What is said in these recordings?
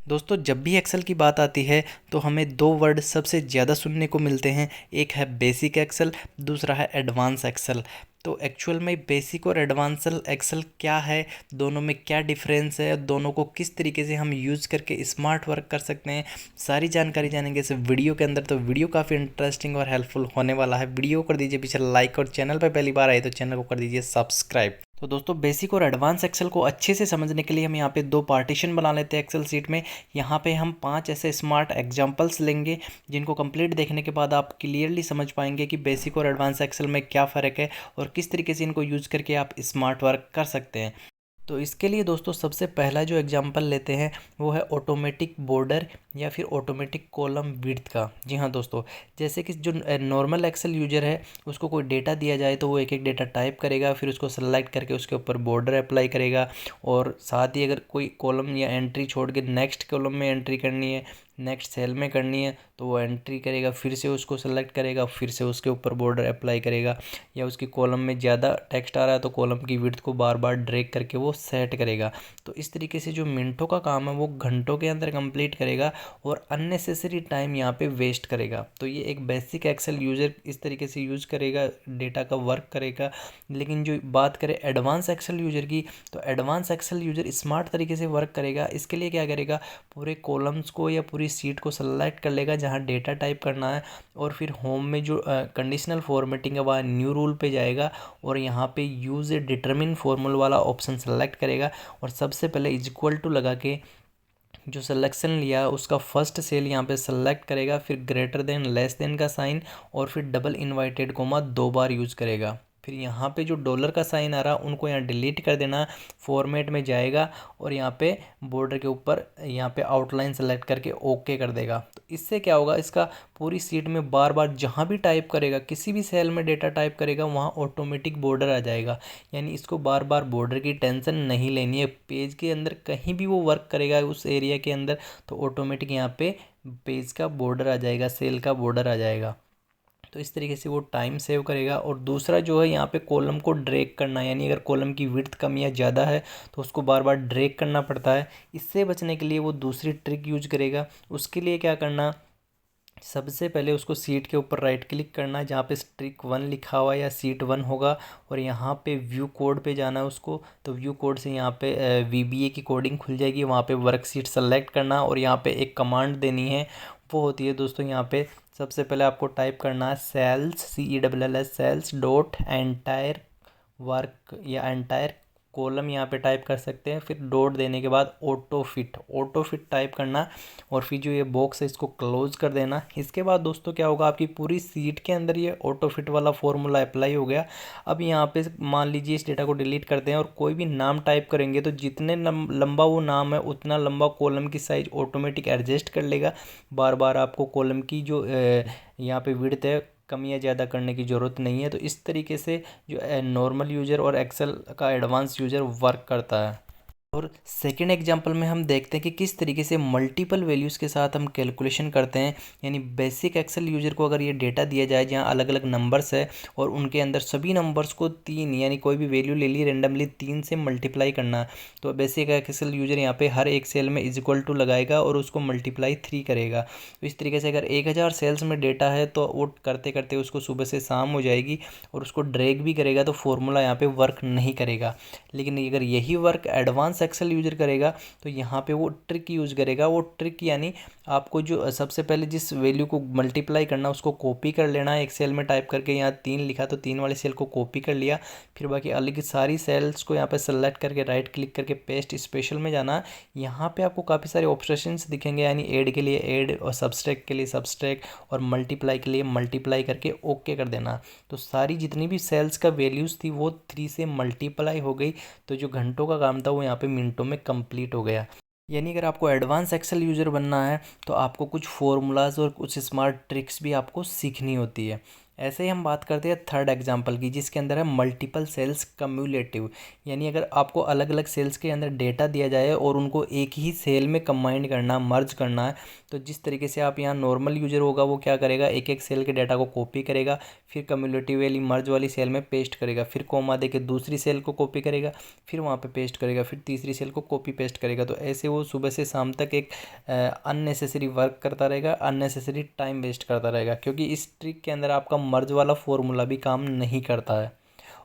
दोस्तों जब भी एक्सेल की बात आती है तो हमें दो वर्ड सबसे ज़्यादा सुनने को मिलते हैं। एक है बेसिक एक्सेल, दूसरा है एडवांस एक्सेल। तो एक्चुअल में बेसिक और एडवांस एक्सेल क्या है, दोनों में क्या डिफरेंस है, दोनों को किस तरीके से हम यूज़ करके स्मार्ट वर्क कर सकते हैं, सारी जानकारी जानेंगे इस वीडियो के अंदर। तो वीडियो काफ़ी इंटरेस्टिंग और हेल्पफुल होने वाला है। वीडियो को कर दीजिए पीछे लाइक, और चैनल पर पहली बार आए तो चैनल को कर दीजिए सब्सक्राइब। तो दोस्तों बेसिक और एडवांस एक्सेल को अच्छे से समझने के लिए हम यहाँ पे दो पार्टीशन बना लेते हैं एक्सेल सीट में। यहाँ पे हम 5 ऐसे स्मार्ट एग्जांपल्स लेंगे जिनको कंप्लीट देखने के बाद आप क्लियरली समझ पाएंगे कि बेसिक और एडवांस एक्सेल में क्या फ़र्क है और किस तरीके से इनको यूज़ करके आप स्मार्ट वर्क कर सकते हैं। तो इसके लिए दोस्तों सबसे पहला जो एग्जांपल लेते हैं वो है ऑटोमेटिक बॉर्डर या फिर ऑटोमेटिक कॉलम विड्थ का। जी हाँ दोस्तों, जैसे कि जो नॉर्मल एक्सेल यूजर है उसको कोई डेटा दिया जाए तो वो एक एक डेटा टाइप करेगा, फिर उसको सेलेक्ट करके उसके ऊपर बॉर्डर अप्लाई करेगा, और साथ ही अगर कोई कॉलम या एंट्री छोड़ के नेक्स्ट कॉलम में एंट्री करनी है, नेक्स्ट सेल में करनी है, तो वो एंट्री करेगा, फिर से उसको सेलेक्ट करेगा, फिर से उसके ऊपर बॉर्डर अप्लाई करेगा। या उसकी कॉलम में ज़्यादा टेक्स्ट आ रहा है तो कॉलम की विड्थ को बार बार ड्रैग करके वो सेट करेगा। तो इस तरीके से जो मिनटों का काम है वो घंटों के अंदर कंप्लीट करेगा और अननेसेसरी टाइम यहाँ पे वेस्ट करेगा। तो ये एक बेसिक एक्सेल यूज़र इस तरीके से यूज़ करेगा, डेटा का वर्क करेगा। लेकिन जो बात करें एडवांस एक्सेल यूज़र की, तो एडवांस एक्सेल यूज़र स्मार्ट तरीके से वर्क करेगा। इसके लिए क्या करेगा, पूरे कॉलम्स को या पूरी सीट को सेलेक्ट कर लेगा जहाँ डेटा टाइप करना है, और फिर होम में जो कंडीशनल फॉर्मेटिंग है वह न्यू रूल पे जाएगा और यहाँ पे यूज़ ए डिटरमिन फॉर्मूल वाला ऑप्शन सेलेक्ट करेगा, और सबसे पहले इज इक्वल टू लगा के जो सिलेक्शन लिया उसका फर्स्ट सेल यहाँ पे सेलेक्ट करेगा, फिर ग्रेटर देन लेस देन का साइन, और फिर डबल इन्वाइटेड कोमा 2 बार यूज़ करेगा। फिर यहाँ पे जो डॉलर का साइन आ रहा उनको यहाँ डिलीट कर देना, फॉर्मेट में जाएगा और यहाँ पे बॉर्डर के ऊपर यहाँ पे आउटलाइन सेलेक्ट करके ओके कर देगा। तो इससे क्या होगा, इसका पूरी सीट में बार बार जहाँ भी टाइप करेगा, किसी भी सेल में डेटा टाइप करेगा वहाँ ऑटोमेटिक बॉर्डर आ जाएगा। यानी इसको बार बार बॉर्डर की टेंशन नहीं लेनी है। पेज के अंदर कहीं भी वो वर्क करेगा उस एरिया के अंदर तो ऑटोमेटिक यहाँ पे पेज का बॉर्डर आ जाएगा, सेल का बॉर्डर आ जाएगा। तो इस तरीके से वो टाइम सेव करेगा। और दूसरा जो है, यहाँ पे कॉलम को ड्रैग करना, यानी अगर कॉलम की विड्थ कम या ज़्यादा है तो उसको बार बार ड्रैग करना पड़ता है। इससे बचने के लिए वो दूसरी ट्रिक यूज करेगा। उसके लिए क्या करना, सबसे पहले उसको सीट के ऊपर राइट क्लिक करना है जहाँ पे स्ट्रिक 1 लिखा हुआ या सीट 1 होगा, और यहाँ पे व्यू कोड पे जाना है उसको। तो व्यू कोड से यहाँ पे VBA की कोडिंग खुल जाएगी, वहाँ पे वर्कशीट सेलेक्ट करना और यहाँ पे एक कमांड देनी है। वो होती है दोस्तों, यहाँ पे सबसे पहले आपको टाइप करना है cells, CELLS cells dot entire work या एंटायर कॉलम यहाँ पे टाइप कर सकते हैं। फिर डॉट देने के बाद ऑटो फिट टाइप करना, और फिर जो ये बॉक्स है इसको क्लोज कर देना। इसके बाद दोस्तों क्या होगा, आपकी पूरी सीट के अंदर ये ऑटो फिट वाला फॉर्मूला अप्लाई हो गया। अब यहाँ पे मान लीजिए इस डेटा को डिलीट करते हैं और कोई भी नाम टाइप करेंगे तो जितने लंबा वो नाम है उतना लंबा कॉलम की साइज ऑटोमेटिक एडजस्ट कर लेगा। बार बार आपको कॉलम की जो यहाँ पे विड्थ है कम या ज़्यादा करने की ज़रूरत नहीं है। तो इस तरीके से जो नॉर्मल यूज़र और एक्सेल का एडवांस यूज़र वर्क करता है। और सेकेंड एग्जांपल में हम देखते हैं कि किस तरीके से मल्टीपल वैल्यूज़ के साथ हम कैलकुलेशन करते हैं। यानी बेसिक एक्सेल यूजर को अगर ये डेटा दिया जाए जहाँ अलग अलग नंबर्स है और उनके अंदर सभी नंबर्स को 3, यानी कोई भी वैल्यू ले ली रेंडमली 3 से मल्टीप्लाई करना, तो बेसिक एक्सेल यूजर यहाँ पे हर एक सेल में इज इक्वल टू लगाएगा और उसको मल्टीप्लाई 3 करेगा। तो इस तरीके से अगर 1000 सेल्स में डेटा है तो वो करते करते उसको सुबह से शाम हो जाएगी, और उसको ड्रैग भी करेगा तो फॉर्मूला यहाँ पे वर्क नहीं करेगा। लेकिन अगर यही वर्क एडवांस एक्सेल यूजर करेगा तो यहाँ पे वो ट्रिक यूज़ करेगा। वो ट्रिक यानी आपको जो सबसे पहले जिस वैल्यू को मल्टीप्लाई करना उसको कॉपी कर लेना है एक सेल में टाइप करके। यहाँ 3 लिखा तो 3 वाले सेल को कॉपी कर लिया, फिर बाकी अलग सारी सेल्स को यहाँ पे सेलेक्ट करके राइट क्लिक करके पेस्ट स्पेशल में जाना। यहाँ पे आपको काफ़ी सारे ऑप्शंस दिखेंगे, यानी ऐड के लिए ऐड, और सब्सट्रैक्ट के लिए सब्सट्रैक्ट, और मल्टीप्लाई के लिए मल्टीप्लाई करके ओके कर देना। तो सारी जितनी भी सेल्स का वैल्यूज़ थी वो 3 से मल्टीप्लाई हो गई। तो जो घंटों का काम था वो यहाँ पे मिनटों में कंप्लीट हो गया। यानी अगर आपको एडवांस एक्सेल यूज़र बनना है तो आपको कुछ फॉर्मूलाज और कुछ स्मार्ट ट्रिक्स भी आपको सीखनी होती है। ऐसे ही हम बात करते हैं थर्ड एग्जांपल की, जिसके अंदर है मल्टीपल सेल्स कम्युलेटिव। यानी अगर आपको अलग अलग सेल्स के अंदर डेटा दिया जाए और उनको एक ही सेल में कंबाइन करना, मर्ज करना है, तो जिस तरीके से आप यहाँ नॉर्मल यूजर होगा वो क्या करेगा, एक एक सेल के डाटा को कॉपी करेगा, फिर कम्युलेटिव वाली मर्ज वाली सेल में पेस्ट करेगा, फिर कोमा दे के दूसरी सेल को कॉपी करेगा, फिर वहाँ पे पेस्ट करेगा, फिर तीसरी सेल को कॉपी पेस्ट करेगा। तो ऐसे वो सुबह से शाम तक एक अननेसेसरी वर्क करता रहेगा, अननेसेसरी टाइम वेस्ट करता रहेगा, क्योंकि इस ट्रिक के अंदर आपका मर्ज वाला फॉर्मूला भी काम नहीं करता है।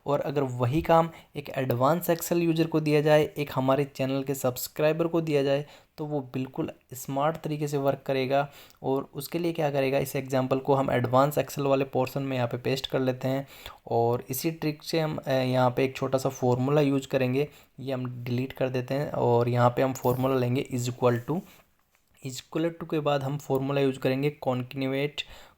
और अगर वही काम एक एडवांस एक्सेल यूजर को दिया जाए, एक हमारे चैनल के सब्सक्राइबर को दिया जाए, तो वो बिल्कुल स्मार्ट तरीके से वर्क करेगा। और उसके लिए क्या करेगा, इस एग्जांपल को हम एडवांस एक्सेल वाले पोर्शन में यहाँ पे पेस्ट कर लेते हैं, और इसी ट्रिक से हम यहाँ पे एक छोटा सा फॉर्मूला यूज करेंगे। ये हम डिलीट कर देते हैं और यहाँ पे हम फॉर्मूला लेंगे इज इक्वल टू के बाद हम फॉर्मूला यूज करेंगे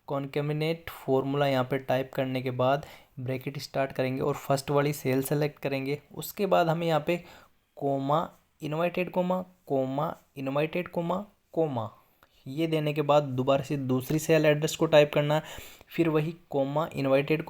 कॉन्केमिनेट फॉर्मूला। यहाँ पे टाइप करने के बाद ब्रैकेट स्टार्ट करेंगे और फर्स्ट वाली सेल सेलेक्ट करेंगे। उसके बाद हमें यहाँ पे comma inverted comma inverted comma ये देने के बाद दोबारा से दूसरी सेल एड्रेस को टाइप करना है, फिर वही कोमा इनवर्टेड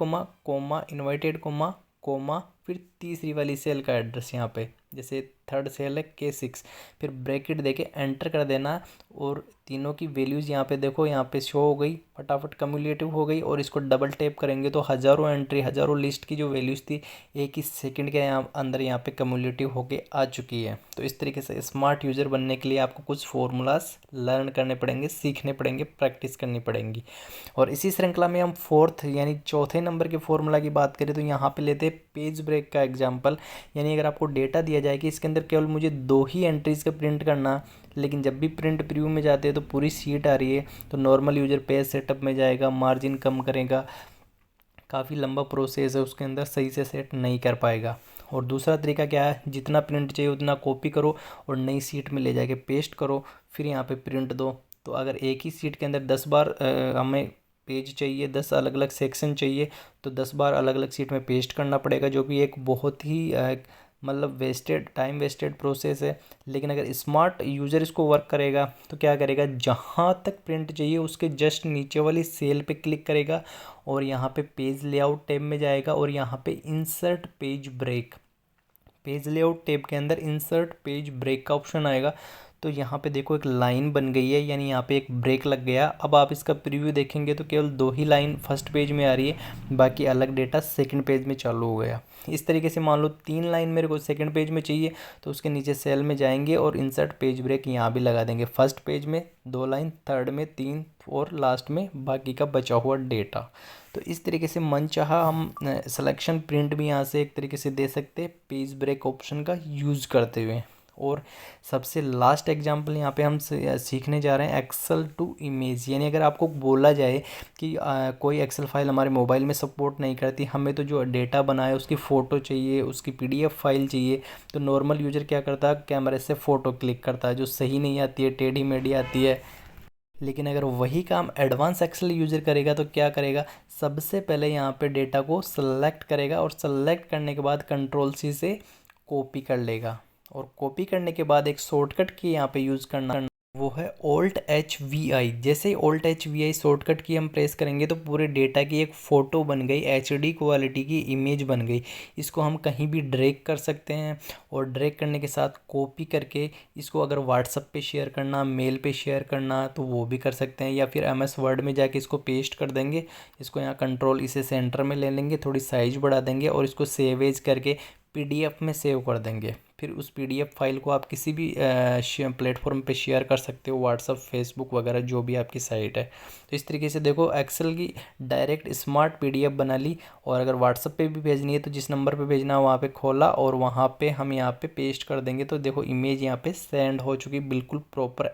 कोमा, फिर तीसरी वाली सेल का एड्रेस यहाँ पे, जैसे थर्ड सेल है K6, फिर ब्रैकेट देके एंटर कर देना। और तीनों की वैल्यूज़ यहाँ पे देखो, यहाँ पे शो हो गई, फटाफट कम्युलेटिव हो गई। और इसको डबल टैप करेंगे तो हज़ारों एंट्री, हज़ारों लिस्ट की जो वैल्यूज़ थी एक ही सेकंड के अंदर यहाँ पे कम्युलेटिव होके आ चुकी है। तो इस तरीके से स्मार्ट यूज़र बनने के लिए आपको कुछ फॉर्मूलाज लर्न करने पड़ेंगे, सीखने पड़ेंगे, प्रैक्टिस करनी पड़ेंगी। और इसी श्रृंखला में हम फोर्थ यानी चौथे नंबर के फॉर्मूला की बात करें तो यहाँ पे लेते हैं पेज ब्रेक का एग्जांपल। यानी अगर आपको डेटा दिया जाए कि इसके अंदर केवल मुझे 2 ही एंट्रीज़ का प्रिंट करना, लेकिन जब भी प्रिंट प्रीव्यू में जाते हैं तो पूरी सीट आ रही है, तो नॉर्मल यूज़र पेज सेटअप में जाएगा, मार्जिन कम करेगा, काफ़ी लंबा प्रोसेस है, उसके अंदर सही से सेट नहीं कर पाएगा। और दूसरा तरीका क्या है, जितना प्रिंट चाहिए उतना कॉपी करो और नई सीट में ले जाके पेस्ट करो, फिर यहाँ पे प्रिंट दो। तो अगर एक ही सीट के अंदर 10 बार हमें पेज चाहिए, 10 अलग अलग सेक्शन चाहिए, तो 10 बार अलग अलग सीट में पेस्ट करना पड़ेगा, जो कि एक बहुत ही मतलब टाइम वेस्टेड प्रोसेस है। लेकिन अगर स्मार्ट यूज़र इसको वर्क करेगा तो क्या करेगा, जहाँ तक प्रिंट चाहिए उसके जस्ट नीचे वाली सेल पे क्लिक करेगा और यहाँ पे पेज लेआउट टैब में जाएगा और यहाँ पे इंसर्ट पेज लेआउट टैब के अंदर इंसर्ट पेज ब्रेक का ऑप्शन आएगा। तो यहाँ पे देखो एक लाइन बन गई है, यानी यहाँ पे एक ब्रेक लग गया। अब आप इसका प्रीव्यू देखेंगे तो केवल 2 ही लाइन फर्स्ट पेज में आ रही है, बाकी अलग डेटा सेकंड पेज में चालू हो गया। इस तरीके से मान लो 3 लाइन मेरे को सेकंड पेज में चाहिए, तो उसके नीचे सेल में जाएंगे और इंसर्ट पेज ब्रेक यहाँ भी लगा देंगे। फर्स्ट पेज में 2 लाइन, थर्ड में 3 और लास्ट में बाकी का बचा हुआ डेटा। तो इस तरीके से मनचाहा हम सिलेक्शन प्रिंट भी यहाँ से एक तरीके से दे सकते हैं पेज ब्रेक ऑप्शन का यूज़ करते हुए। और सबसे लास्ट एग्जांपल यहाँ पे हम सीखने जा रहे हैं एक्सेल टू इमेज। यानी अगर आपको बोला जाए कि कोई एक्सेल फाइल हमारे मोबाइल में सपोर्ट नहीं करती, हमें तो जो डेटा बना है उसकी फ़ोटो चाहिए, उसकी PDF फाइल चाहिए, तो नॉर्मल यूजर क्या करता है, कैमरे से फ़ोटो क्लिक करता है, जो सही नहीं आती है, टेढ़ी मेढ़ी आती है। लेकिन अगर वही काम एडवांस एक्सेल यूज़र करेगा तो क्या करेगा, सबसे पहले यहाँ पे डेटा को सेलेक्ट करेगा और सेलेक्ट करने के बाद Ctrl+C से कॉपी कर लेगा। और कॉपी करने के बाद एक शॉर्टकट की यहाँ पे यूज़ करना, वो है Alt+H+VI। जैसे ही Alt+H+VI शॉर्टकट की हम प्रेस करेंगे तो पूरे डेटा की एक फ़ोटो बन गई, HD क्वालिटी की इमेज बन गई। इसको हम कहीं भी ड्रैग कर सकते हैं और ड्रैग करने के साथ कॉपी करके इसको अगर व्हाट्सएप पे शेयर करना, मेल पे शेयर करना तो वो भी कर सकते हैं, या फिर MS वर्ड में जाके इसको पेस्ट कर देंगे। इसको यहाँ कंट्रोल इसे सेंटर में ले लेंगे, थोड़ी साइज बढ़ा देंगे और इसको सेव एज करके PDF में सेव कर देंगे। फिर उस PDF फाइल को आप किसी भी प्लेटफॉर्म पे शेयर कर सकते हो, व्हाट्सअप, फेसबुक वगैरह जो भी आपकी साइट है। तो इस तरीके से देखो एक्सेल की डायरेक्ट स्मार्ट PDF बना ली। और अगर व्हाट्सअप पे भी भेजनी है तो जिस नंबर पे भेजना है वहाँ पे खोला और वहाँ पे हम यहाँ पे पेस्ट कर देंगे, तो देखो इमेज यहाँ पे सेंड हो चुकी, बिल्कुल प्रॉपर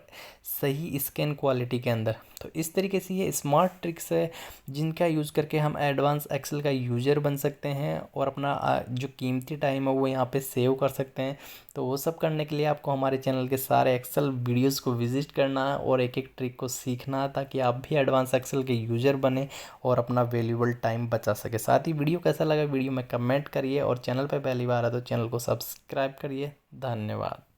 सही स्कैन क्वालिटी के अंदर। तो इस तरीके से ये स्मार्ट ट्रिक्स है जिनका यूज़ करके हम एडवांस एक्सेल का यूज़र बन सकते हैं और अपना जो कीमती टाइम है वो यहाँ पे सेव कर सकते हैं। तो वो सब करने के लिए आपको हमारे चैनल के सारे एक्सेल वीडियोस को विजिट करना है और एक एक ट्रिक को सीखना है, ताकि आप भी एडवांस एक्सेल के यूज़र बने और अपना वैल्यूएबल टाइम बचा सके। साथ ही वीडियो कैसा लगा वीडियो में कमेंट करिए और चैनल पर पहली बार है तो चैनल को सब्सक्राइब करिए। धन्यवाद।